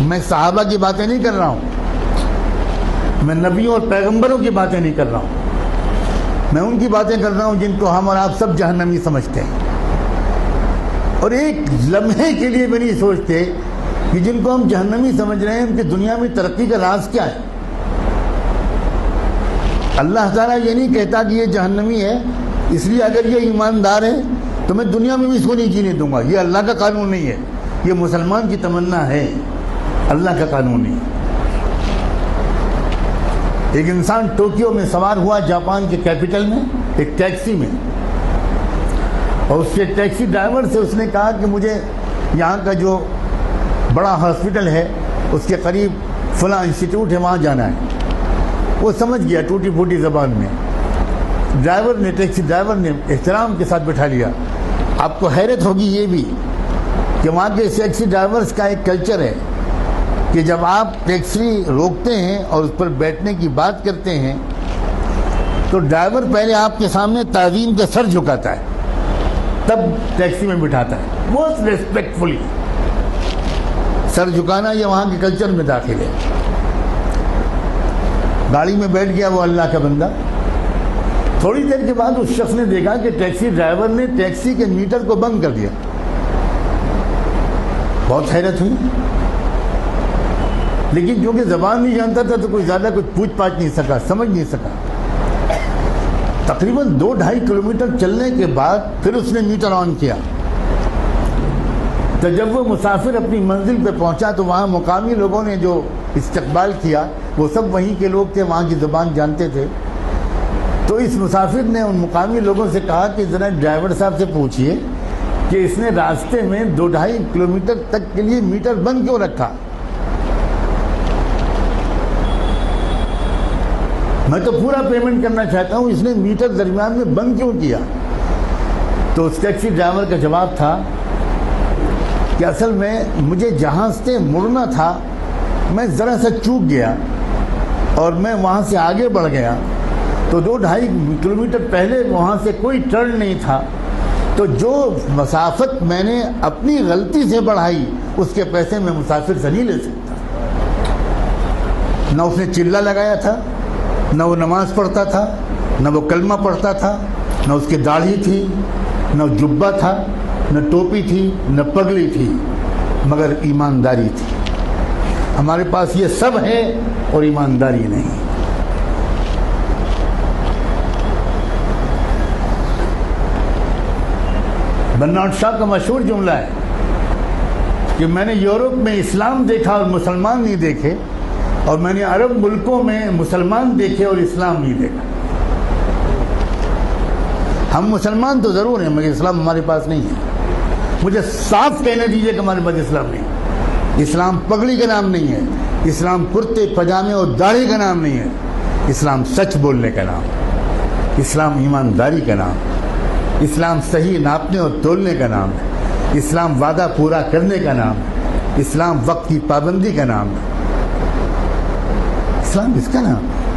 میں صحابہ کی باتیں نہیں کر رہا ہوں، میں نبیوں اور پیغمبروں کی باتیں نہیں کر رہا ہوں، میں ان کی باتیں کر رہا ہوں جن کو ہم اور آپ سب جہنمی سمجھتے ہیں، اور ایک لمحے کے لیے بھی نہیں سوچتے کہ جن کو ہم جہنمی سمجھ رہے ہیں ان کی دنیا میں ترقی کا راز کیا ہے۔ اللہ تعالیٰ یہ نہیں کہتا کہ یہ جہنمی ہے اس لیے اگر یہ ایماندار ہے تو میں دنیا میں بھی اس کو نہیں جینے دوں گا، یہ اللہ کا قانون نہیں ہے، یہ مسلمان کی تمنا ہے، اللہ کا قانون نہیں۔ ایک انسان ٹوکیو میں سوار ہوا جاپان کے کیپٹل میں ایک ٹیکسی میں، اور اس کے ٹیکسی ڈرائیور سے اس نے کہا کہ مجھے یہاں کا جو بڑا ہاسپٹل ہے اس کے قریب فلاں انسٹیٹیوٹ ہے وہاں جانا ہے۔ وہ سمجھ گیا ٹوٹی پھوٹی زبان میں، ٹیکسی ڈرائیور نے احترام کے ساتھ بٹھا لیا۔ آپ کو حیرت ہوگی یہ بھی کہ وہاں کے ٹیکسی ڈرائیورز کا ایک کلچر ہے کہ جب آپ ٹیکسی روکتے ہیں اور اس پر بیٹھنے کی بات کرتے ہیں تو ڈرائیور پہلے آپ کے سامنے تعظیم کا سر جھکاتا ہے، تب ٹیکسی میں بٹھاتا ہے، بہت ریسپیکٹفلی۔ سر جھکانا یہ وہاں کے کلچر میں داخل ہے۔ گاڑی میں بیٹھ گیا وہ اللہ کا بندہ، تھوڑی دیر کے بعد اس شخص نے دیکھا کہ ٹیکسی ڈرائیور نے ٹیکسی کے میٹر کو بند کر دیا۔ بہت حیرت ہوئی، لیکن کیونکہ زبان نہیں جانتا تھا تو کوئی زیادہ کچھ پوچھ پاچھ نہیں سکا، سمجھ نہیں سکا۔ تقریباً 2-2.5 کلومیٹر چلنے کے بعد پھر اس نے میٹر آن کیا، تو جب وہ مسافر اپنی منزل پہ پہنچا تو وہاں مقامی لوگوں نے جو استقبال کیا وہ سب وہیں کے لوگ تھے، وہاں کی زبان جانتے تھے۔ تو اس مسافر نے ان مقامی لوگوں سے کہا کہ ذرا ڈرائیور صاحب سے پوچھئے کہ اس نے راستے میں 2-2.5 کلومیٹر تک کے لیے میٹر بند کیوں رکھا؟ میں تو پورا پیمنٹ کرنا چاہتا ہوں، اس نے میٹر درمیان میں بند کیوں کیا؟ تو اس ٹیکسی ڈرائیور کا جواب تھا کہ اصل میں مجھے جہاں سے مڑنا تھا میں ذرا سا چوک گیا اور میں وہاں سے آگے بڑھ گیا، تو 2-2.5 کلومیٹر پہلے وہاں سے کوئی ٹرن نہیں تھا، تو جو مسافت میں نے اپنی غلطی سے بڑھائی اس کے پیسے میں مسافر سے نہیں لے سکتا۔ نہ اس نے چلہ لگایا تھا، نہ وہ نماز پڑھتا تھا، نہ وہ کلمہ پڑھتا تھا، نہ اس کی داڑھی تھی، نہ جبہ تھا، نہ ٹوپی تھی، نہ پگڑی تھی، مگر ایمانداری تھی۔ ہمارے پاس یہ سب ہے اور ایمانداری نہیں۔ برنارڈ شاہ کا مشہور جملہ ہے کہ میں نے یورپ میں اسلام دیکھا اور مسلمان نہیں دیکھے، اور میں نے عرب ملکوں میں مسلمان دیکھے اور اسلام نہیں دیکھا۔ ہم مسلمان تو ضرور ہیں مگر اسلام ہمارے پاس نہیں ہے۔ مجھے صاف کہنے دیجئے کہ ہمارے پاس اسلام نہیں ہے۔ اسلام پگڑی کا نام نہیں ہے، اسلام کرتے پجامے اور داڑھی کا نام نہیں ہے، اسلام سچ بولنے کا نام، اسلام ایمانداری کا نام، اسلام صحیح ناپنے اور تولنے کا نام ہے، اسلام وعدہ پورا کرنے کا نام ہے، اسلام وقت کی پابندی کا نام ہے، اسلام اس کا نام ہے۔